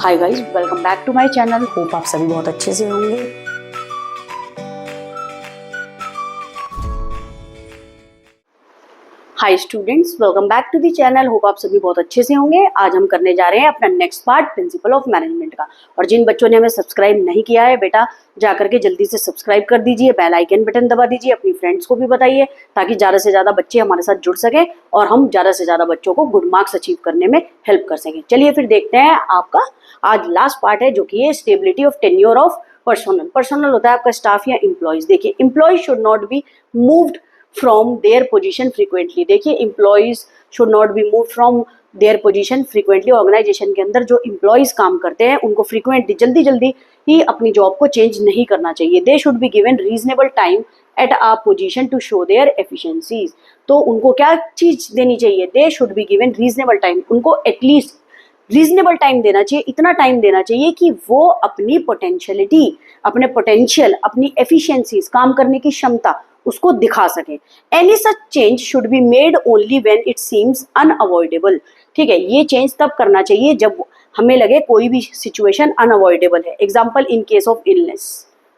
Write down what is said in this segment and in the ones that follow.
Hi guys, welcome back to my channel. Hope आप सभी बहुत अच्छे से होंगे। Hi students, welcome back to the channel. Hope आप सभी बहुत अच्छे से होंगे। आज हम करने जा रहे हैं अपना next part principal of management का। और जिन बच्चों ने हमें सब्सक्राइब नहीं किया है, बेटा जाकर के जल्दी से सब्सक्राइब कर दीजिए, बेल आइकन बटन दबा दीजिए, अपनी फ्रेंड्स को भी बताइए ताकि ज़्यादा से ज़्यादा बच्चे हमारे साथ जुड़ सकें और हम ज़्यादा से ज़्यादा बच्चों को गुड मार्क्स अचीव करने में हेल्प कर सकें। चलिए फिर देखते हैं आपका आज लास्ट पार्ट है, जो कि है stability of tenure of personnel. Personnel होता है आपका स्टाफ या एम्प्लॉयज। देखिए, employees should not be moved from their position frequently. देखिए, employees should not be move from their position frequently. Organisation के अंदर जो एम्प्लॉयज काम करते हैं उनको फ्रीक्वेंटली जल्दी जल्दी ही अपनी जॉब को चेंज नहीं करना चाहिए। They should be given reasonable time at a position to show their efficiencies. तो उनको क्या चीज देनी चाहिए? They should be given reasonable time. उनको एटलीस्ट रीजनेबल टाइम देना चाहिए, इतना टाइम देना चाहिए कि वो अपनी पोटेंशियलिटी, अपने पोटेंशियल, अपनी एफिशिएंसीज, काम करने की क्षमता उसको दिखा सके। Any such change should be made only when it seems unavoidable. ठीक है, ये चेंज तब करना चाहिए जब हमें लगे कोई भी सिचुएशन अनअवॉइडेबल है। Example, in case of illness.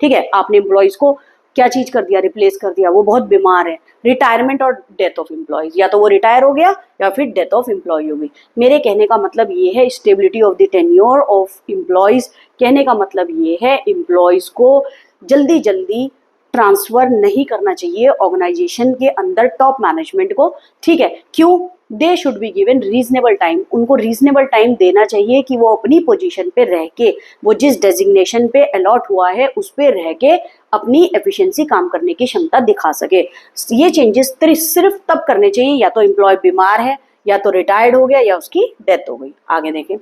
ठीक है, आपने एम्प्लॉयज को क्या चीज कर दिया? रिप्लेस कर दिया, वो बहुत बीमार है। रिटायरमेंट और डेथ ऑफ एम्प्लॉयज, या तो वो रिटायर हो गया या फिर डेथ ऑफ एम्प्लॉय हो गई। मेरे कहने का मतलब ये है stability of the tenure of employees. कहने का मतलब ये है एम्प्लॉयज को जल्दी जल्दी ट्रांसफर नहीं करना चाहिए ऑर्गेनाइजेशन के अंदर टॉप मैनेजमेंट को। ठीक है, क्यों? दे should be given reasonable time. उनको रीजनेबल टाइम देना चाहिए कि वो अपनी पोजीशन पे रह के, वो जिस डेजिग्नेशन पे अलॉट हुआ है उस पे रह के अपनी एफिशिएंसी, काम करने की क्षमता दिखा सके। ये चेंजेस सिर्फ तब करने चाहिए या तो एम्प्लॉय बीमार है, या तो रिटायर्ड हो गया, या उसकी डेथ हो गई। आगे देखें,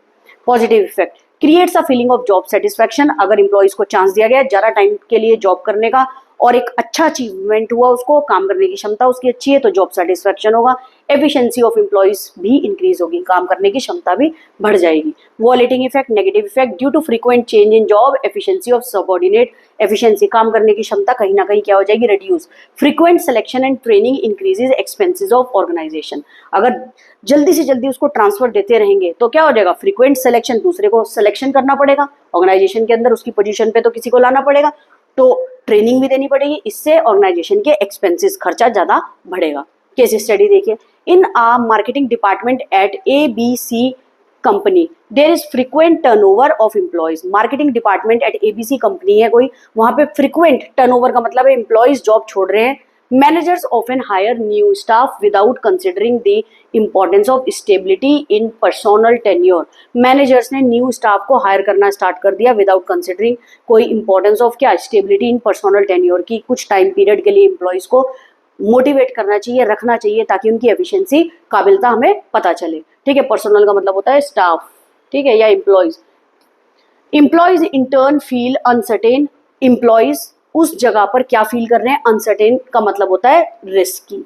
positive effect creates a feeling of job satisfaction. अगर एम्प्लॉयज को चांस दिया गया ज़्यादा टाइम के लिए जॉब करने का और एक अच्छा अचीवमेंट हुआ, उसको काम करने की क्षमता उसकी अच्छी है, तो जॉब सेटिस्फैक्शन होगा। एफिशिएंसी ऑफ एम्प्लॉयज भी इंक्रीज होगी, काम करने की क्षमता भी बढ़ जाएगी। वॉलेटिंग effect, negative effect due to frequent change in job efficiency of subordinate. Efficiency, काम करने की क्षमता कहीं ना कहीं क्या हो जाएगी? Reduce. Frequent selection and training increases expenses of organisation. अगर जल्दी से जल्दी उसको ट्रांसफर देते रहेंगे तो क्या हो जाएगा? फ्रीक्वेंट सिलेक्शन, दूसरे को सिलेक्शन करना पड़ेगा ऑर्गेनाइजेशन के अंदर, उसकी पोजीशन पे तो किसी को लाना पड़ेगा, तो ट्रेनिंग भी देनी पड़ेगी। इससे ऑर्गेनाइजेशन के एक्सपेंसेस, खर्चा ज्यादा बढ़ेगा। केस स्टडी देखिए, in a marketing department at ABC company there is frequent turnover of employees. Marketing department at ABC company है कोई, वहां पे फ्रीक्वेंट टर्नओवर का मतलब है एम्प्लॉयज जॉब छोड़ रहे हैं। Managers often hire new staff without considering the importance of stability in personnel tenure. Managers ने न्यू स्टाफ को हायर करना स्टार्ट कर दिया विदाउट कंसिडरिंग कोई इंपॉर्टेंस ऑफ क्या? स्टेबिलिटी इन पर्सनल टेन्योर की। कुछ टाइम पीरियड के लिए एम्प्लॉयज को मोटिवेट करना चाहिए, रखना चाहिए, ताकि उनकी एफिशिएंसी, काबिलियत हमें पता चले। ठीक है, पर्सनल का मतलब होता है स्टाफ, ठीक है, या employees. Employees in turn feel uncertain. Employees उस जगह पर क्या फील कर रहे हैं? अनसर्टेन का मतलब होता है रिस्की।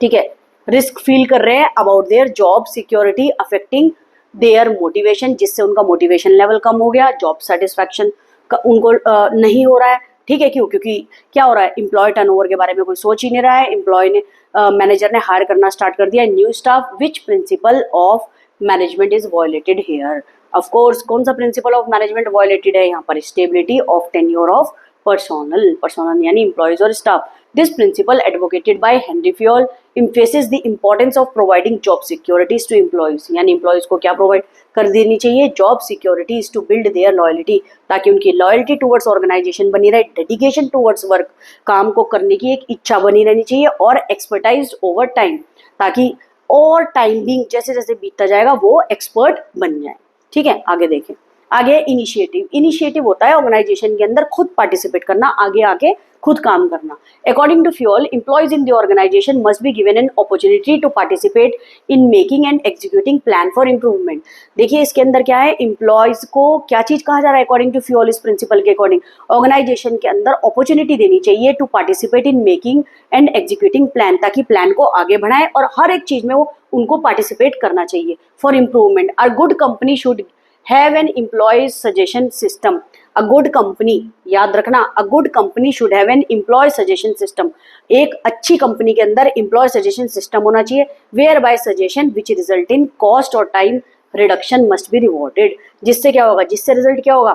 ठीक है, रिस्क फील कर रहे हैं about their job security affecting their motivation, जिससे उनका मोटिवेशन लेवल कम हो गया, जॉब सेटिस्फैक्शन का उनको नहीं हो रहा है। ठीक है, क्यों? क्योंकि क्या हो रहा है? एम्प्लॉय टर्नओवर के बारे में कोई सोच ही नहीं रहा है। एम्प्लॉय ने मैनेजर ने हायर करना स्टार्ट कर दिया new staff. Which principle of management is violated here? Of course, कौन सा प्रिंसिपल ऑफ मैनेजमेंट वायलेटेड है यहाँ पर? Stability of tenure of personnel यानी एम्प्लॉयज और staff. This principle advocated by Henry Fayol emphasizes the importance of providing job securities to employees। यानी employees को क्या प्रोवाइड कर देनी चाहिए? Job securities to build their loyalty, ताकि उनकी लॉयल्टी टूवर्ड्स ऑर्गेनाइजेशन बनी रहे, डेडिकेशन टूवर्ड्स वर्क, काम को करने की एक इच्छा बनी रहनी चाहिए, और एक्सपर्टाइज ओवर टाइम, ताकि और टाइम भी जैसे जैसे बीतता जाएगा वो एक्सपर्ट बन जाए। ठीक है, आगे देखें। आगे इनिशिएटिव। इनिशिएटिव होता है ऑर्गेनाइजेशन के अंदर खुद पार्टिसिपेट करना, आगे आके खुद काम करना। According to Fayol, employees in the organisation must be given an opportunity to participate in making and executing plan for improvement. देखिए, इसके अंदर क्या है? एम्प्लॉयज को क्या चीज कहा जा रहा है? अकॉर्डिंग टू फ्यूल, इस प्रिंसिपल के अकॉर्डिंग ऑर्गेनाइजेशन के अंदर अपॉर्चुनिटी देनी चाहिए to participate in making and executing plan, ताकि प्लान को आगे बढ़ाएं और हर एक चीज में वो उनको पार्टिसिपेट करना चाहिए for improvement. A good company should have an employee suggestion system। a good company, याद रखना, a good company should have an employee suggestion system। एक अच्छी कंपनी के अंदर employee suggestion system होना चाहिए, whereby suggestion which result in cost और time reduction must be rewarded. जिससे क्या होगा, जिससे रिजल्ट क्या होगा,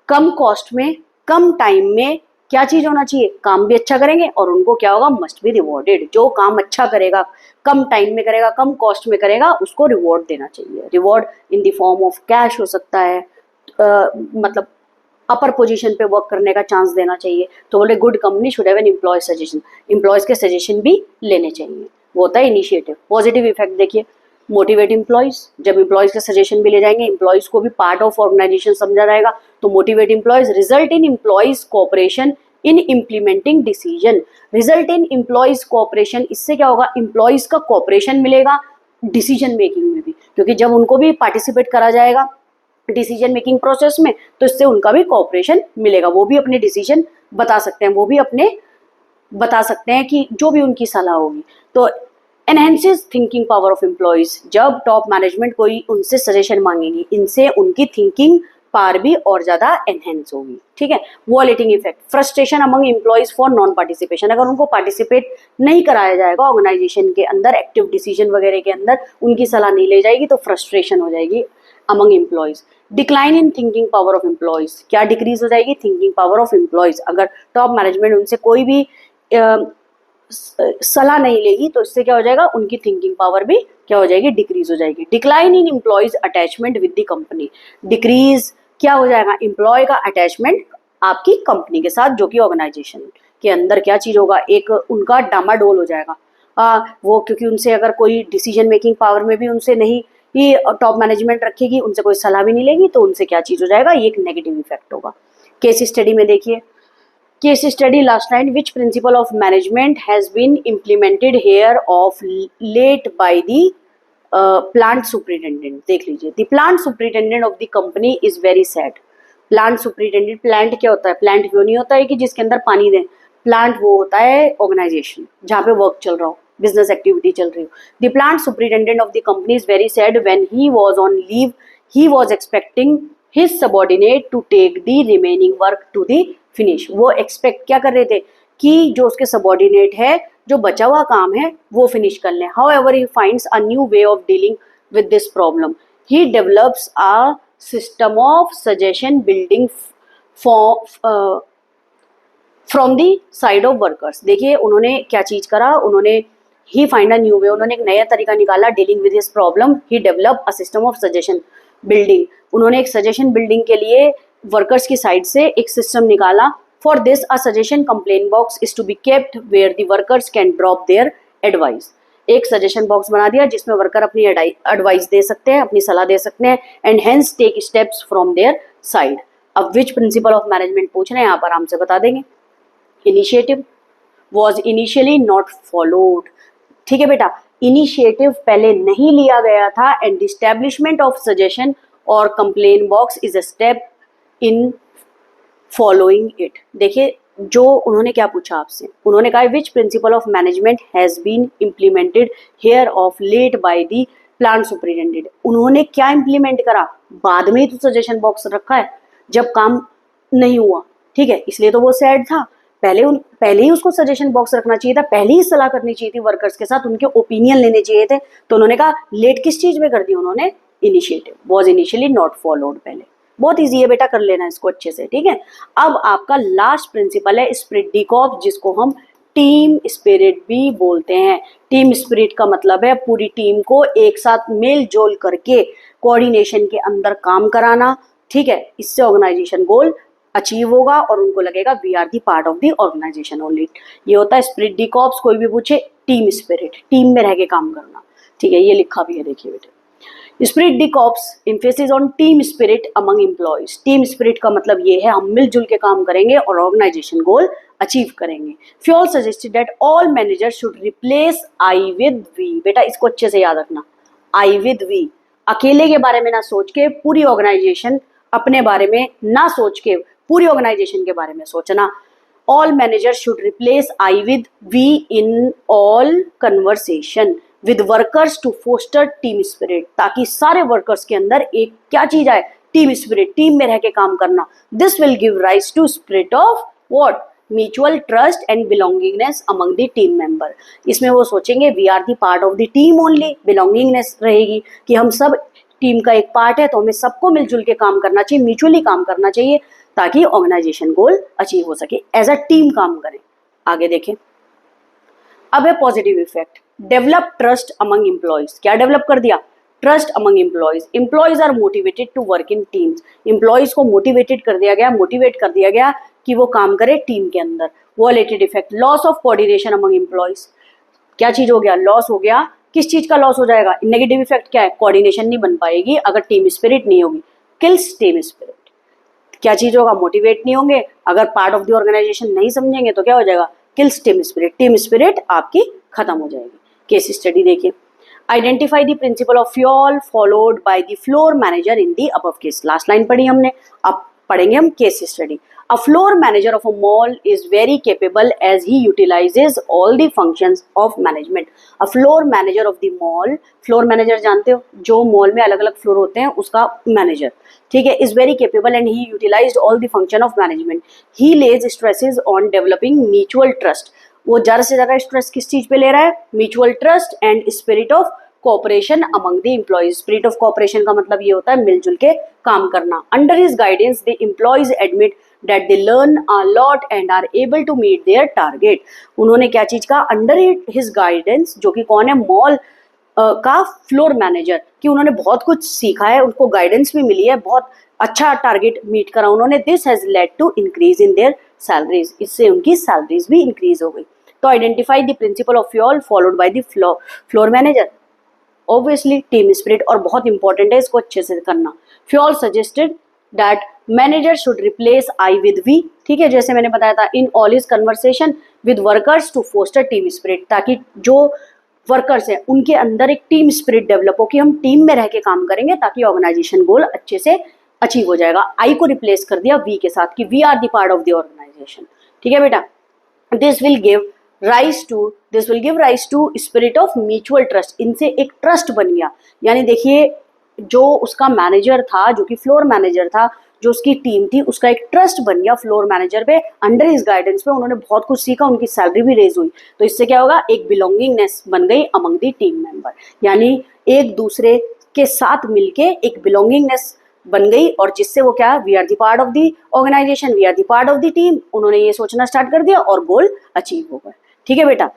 कम कॉस्ट में कम टाइम में क्या चीज होना चाहिए, काम भी अच्छा करेंगे और उनको क्या होगा, मस्ट बी रिवॉर्डेड। जो काम अच्छा करेगा, कम टाइम में करेगा, कम कॉस्ट में करेगा, उसको रिवॉर्ड देना चाहिए। Reward in the form of cash हो सकता है, मतलब अपर पोजीशन पे वर्क करने का चांस देना चाहिए। तो बोले good company should have an employee suggestion, employees के सजेशन भी लेने चाहिए। वो होता है इनिशिएटिव। पॉजिटिव इफेक्ट देखिए, मोटिवेट एम्प्लॉयज, जब एम्प्लॉयज के सजेशन भी ले जाएंगे, एम्प्लॉयज को भी पार्ट ऑफ ऑर्गेनाइजेशन समझा जाएगा। तो motivate employees, result in employees cooperation in implementing decision, result in employees cooperation, इससे क्या होगा, एम्प्लॉयज का कोऑपरेशन मिलेगा डिसीजन मेकिंग में भी, क्योंकि जब उनको भी पार्टिसिपेट करा जाएगा डिसीजन मेकिंग प्रोसेस में, तो इससे उनका भी कोऑपरेशन मिलेगा। वो भी अपने डिसीजन बता सकते हैं, वो भी अपने बता सकते हैं कि जो भी उनकी सलाह होगी। तो enhances thinking power of employees, जब टॉप मैनेजमेंट कोई उनसे सजेशन मांगेगी, इनसे उनकी थिंकिंग पावर भी और ज्यादा एनहेंस होगी। ठीक है। वॉलेटिंग effect, frustration among employees for non participation, अगर उनको पार्टिसिपेट नहीं कराया जाएगा ऑर्गेनाइजेशन के अंदर, एक्टिव डिसीजन वगैरह के अंदर उनकी सलाह नहीं ले जाएगी, तो फ्रस्ट्रेशन हो जाएगी among employees. Decline in thinking power of employees, क्या डिक्रीज हो जाएगी, थिंकिंग पावर ऑफ एम्प्लॉयज। अगर टॉप मैनेजमेंट उनसे कोई भी सलाह नहीं लेगी, तो इससे क्या हो जाएगा, उनकी थिंकिंग पावर भी क्या हो जाएगी, डिक्रीज हो जाएगी। Decline in employees attachment with the company, decrease क्या हो जाएगा, एम्प्लॉय का अटैचमेंट आपकी कंपनी के साथ, जो कि ऑर्गेनाइजेशन के अंदर क्या चीज होगा, एक उनका डामाडोल हो जाएगा। वो क्योंकि उनसे अगर कोई डिसीजन मेकिंग पावर में भी उनसे नहीं ही टॉप मैनेजमेंट रखेगी, उनसे कोई सलाह भी नहीं लेगी, तो उनसे क्या चीज हो जाएगा, ये एक नेगेटिव इफेक्ट होगा। केस स्टडी में देखिए, case study last line, which principle of management has been implemented here of late by the plant superintendent. देख लीजिए, the plant superintendent of the company is very sad. Plant superintendent, plant क्या होता है, plant वो नहीं होता है कि जिसके अंदर पानी दें, प्लांट वो होता है ऑर्गेनाइजेशन जहाँ पे वर्क चल रहा हो, बिजनेस एक्टिविटी चल रही हो। The plant superintendent of the company is very sad when he was on leave, he was expecting his subordinate to take the remaining work to the finish. वो expect क्या कर रहे थे कि जो उसके सबऑर्डिनेट है, जो बचा हुआ काम है वो फिनिश कर लें। However he finds a new way of dealing with this problem, he develops a system of suggestion building from the side of workers. देखिए उन्होंने क्या चीज करा, उन्होंने ही फाइंड अ न्यू वे, उन्होंने एक नया तरीका निकाला dealing with this problem. He develop a system of suggestion building, उन्होंने एक सजेशन बिल्डिंग के लिए वर्कर्स की साइड से एक सिस्टम निकाला। For this a suggestion complain box is to be kept where the workers can drop their advice. एक suggestion box बना दिया जिसमें वर्कर अपनी एडवाइस दे सकते हैं, अपनी सलाह दे सकते हैं, and hence take steps from their side. अब विच प्रिंसिपल ऑफ मैनेजमेंट पूछ रहे हैं, आप आराम से बता देंगे। Initiative was initially not followed. ठीक है बेटा, इनिशिएटिव पहले नहीं लिया गया था, and the establishment of suggestion और complaint box is a step in following it. देखिए जो उन्होंने क्या पूछा आपसे, उन्होंने कहा which principle of management has been implemented here of late by the plant superintendent. उन्होंने क्या इम्प्लीमेंट करा, बाद में ही तो सजेशन बॉक्स रखा है, जब काम नहीं हुआ। ठीक है, इसलिए तो वो सैड था। पहले ही उसको सजेशन बॉक्स रखना चाहिए था, पहले ही सलाह करनी चाहिए थी वर्कर्स के साथ, उनके ओपिनियन लेने चाहिए थे। तो उन्होंने कहा लेट किस चीज में कर दी, उन्होंने initiative was initially not followed. पहले बहुत ईजी है बेटा, कर लेना इसको अच्छे से। ठीक है, अब आपका लास्ट प्रिंसिपल है स्पिरिट डी कॉर्प्स, जिसको हम टीम स्पिरिट भी बोलते हैं। टीम स्पिरिट का मतलब है पूरी टीम को एक साथ मेल जोल करके कोऑर्डिनेशन के अंदर काम कराना। ठीक है, इससे ऑर्गेनाइजेशन गोल अचीव होगा और उनको लगेगा we are the part of the organisation only. ये होता है स्पिरिट डी कॉर्प्स। कोई भी पूछे, टीम स्पिरिट, टीम में रह के काम करना। ठीक है, ये लिखा भी है, देखिए बेटे। Spirit D corps emphasis on team spirit among employees. Team spirit का मतलब ये है हम मिलजुल के काम करेंगे और ऑर्गेनाइजेशन गोल अचीव करेंगे। Fayol suggested that all managers should replace I with we. बेटा इसको अच्छे से याद रखना, आई विद वी। अकेले के बारे में ना सोच के पूरी ऑर्गेनाइजेशन, अपने बारे में ना सोच के पूरी ऑर्गेनाइजेशन के बारे में सोचना। All managers should replace I with we in all conversation with workers to foster team spirit, ताकि सारे वर्कर्स के अंदर एक क्या चीज आए, टीम स्पिरिट, टीम में रह के काम करना। This will give rise to spirit of what, mutual trust and belongingness among the team member. इसमें वो सोचेंगे we are the part of the team only, belongingness रहेगी कि हम सब टीम का एक पार्ट है, तो हमें सबको मिलजुल के काम करना चाहिए, म्यूचुअली काम करना चाहिए, ताकि ऑर्गेनाइजेशन गोल अचीव हो सके। एज अ टीम काम करें। आगे देखें, अब है positive effect, develop trust among employees. क्या डेवलप कर दिया? Trust among employees. Employees are motivated to work in teams. Employees को मोटिवेट कर दिया गया कि वो काम करे टीम के अंदर। वॉलेटेड effect, loss of coordination among employees. क्या चीज हो गया? लॉस हो गया। किस चीज का लॉस हो जाएगा? नेगेटिव इफेक्ट क्या है? कोऑर्डिनेशन नहीं बन पाएगी अगर टीम स्पिरिट नहीं होगी। Kills team spirit. क्या चीज होगा? मोटिवेट नहीं होंगे, अगर पार्ट ऑफ द ऑर्गेनाइजेशन नहीं समझेंगे तो क्या हो जाएगा? Kills team spirit. Team spirit आपकी खत्म हो जाएगी। केस स्टडी देखिए, identify the principle of Fayol followed by the floor manager in the above case. Last line पढ़ी हमने, अब पढ़ेंगे हम case study. A floor manager of a mall is very capable as he utilizes all the functions of management. A floor manager of the mall, floor manager जानते हो, जो mall में अलग अलग फ्लोर होते हैं उसका मैनेजर, ठीक है, is very capable and he utilized all the function of management. He lays stresses on developing mutual trust. वो ज़्यादा से ज़्यादा स्ट्रेस किस चीज़ पे ले रहा है? Mutual trust and spirit of cooperation among the employees. Spirit of cooperation का मतलब ये होता है मिलजुल के काम करना। Under his guidance the employees admit that they learn a lot and are able to meet their target. उन्होंने क्या चीज का? अंडर हिज गाइडेंस, जो कि कौन है? मॉल का फ्लोर मैनेजर, कि उन्होंने बहुत कुछ सीखा है, उनको गाइडेंस भी मिली है, बहुत अच्छा टारगेट मीट करा उन्होंने। This has led to increase in their salaries, इससे उनकी सैलरीज भी इंक्रीज हो गई। तो identify the principle of Fayol followed by the floor manager, obviously team spirit, और बहुत इंपॉर्टेंट है इसको अच्छे से करना। Fayol suggested that manager should replace I with we, ठीक है, जैसे मैंने बताया था, in all his conversation with workers to foster team spirit, ताकि जो वर्कर्स हैं उनके अंदर एक टीम स्पिरिट डेवलप हो कि हम टीम में रह के काम करेंगे ताकि ऑर्गेनाइजेशन गोल अच्छे से अचीव हो जाएगा। आई को रिप्लेस कर दिया वी के साथ कि we are the part of the organization, ठीक है बेटा। This will give rise to spirit of mutual trust. इनसे एक ट्रस्ट बन गया, यानी देखिए जो उसका मैनेजर था, जो कि फ्लोर मैनेजर था, जो उसकी टीम थी, उसका एक ट्रस्ट बन गया फ्लोर मैनेजर पे। अंडर हिज गाइडेंस पे उन्होंने बहुत कुछ सीखा, उनकी सैलरी भी रेज हुई। तो इससे क्या होगा? एक बिलोंगिंगनेस बन गई अमंग द टीम मेंबर, यानी एक दूसरे के साथ मिलके एक बिलोंगिंगनेस बन गई, और जिससे वो क्या? We are the part of the organization, we are the part of the team. उन्होंने ये सोचना स्टार्ट कर दिया और गोल अचीव हो गए, ठीक है बेटा।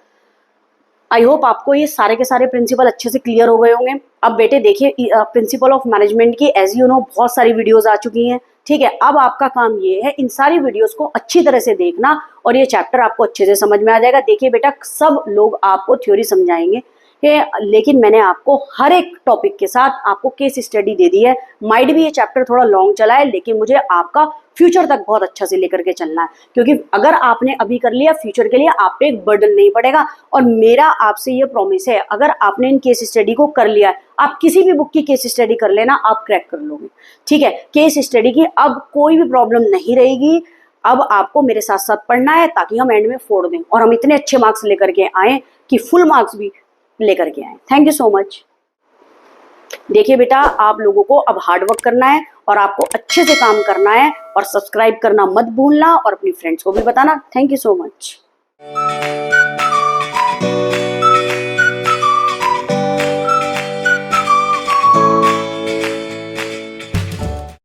आई होप आपको ये सारे के सारे प्रिंसिपल अच्छे से क्लियर हो गए होंगे। अब बेटे देखिए, प्रिंसिपल ऑफ मैनेजमेंट की एज यू नो बहुत सारी वीडियोस आ चुकी हैं, ठीक है। अब आपका काम ये है इन सारी वीडियोस को अच्छी तरह से देखना, और ये चैप्टर आपको अच्छे से समझ में आ जाएगा। देखिए बेटा, सब लोग आपको थ्योरी समझाएंगे, लेकिन मैंने आपको हर एक टॉपिक के साथ आपको केस स्टडी दे दी है। माइट भी ये चैप्टर थोड़ा लॉन्ग चला है, लेकिन मुझे आपका फ्यूचर तक बहुत अच्छा से लेकर के चलना है, क्योंकि अगर आपने अभी कर लिया, फ्यूचर के लिए आप पे एक बर्डन नहीं पड़ेगा। और मेरा आपसे ये प्रॉमिस है, अगर आपने इन केस स्टडी को कर लिया है, आप किसी भी बुक की केस स्टडी कर लेना, आप क्रैक कर लोगे, ठीक है। केस स्टडी की अब कोई भी प्रॉब्लम नहीं रहेगी। अब आपको मेरे साथ साथ पढ़ना है ताकि हम एंड में फोड़ दें और हम इतने अच्छे मार्क्स लेकर के आए कि फुल मार्क्स भी लेकर के आए। Thank you so much. देखिए बेटा, आप लोगों को अब हार्ड वर्क करना है और आपको अच्छे से काम करना है, और सब्सक्राइब करना मत भूलना और अपनी फ्रेंड्स को भी बताना। Thank you so much.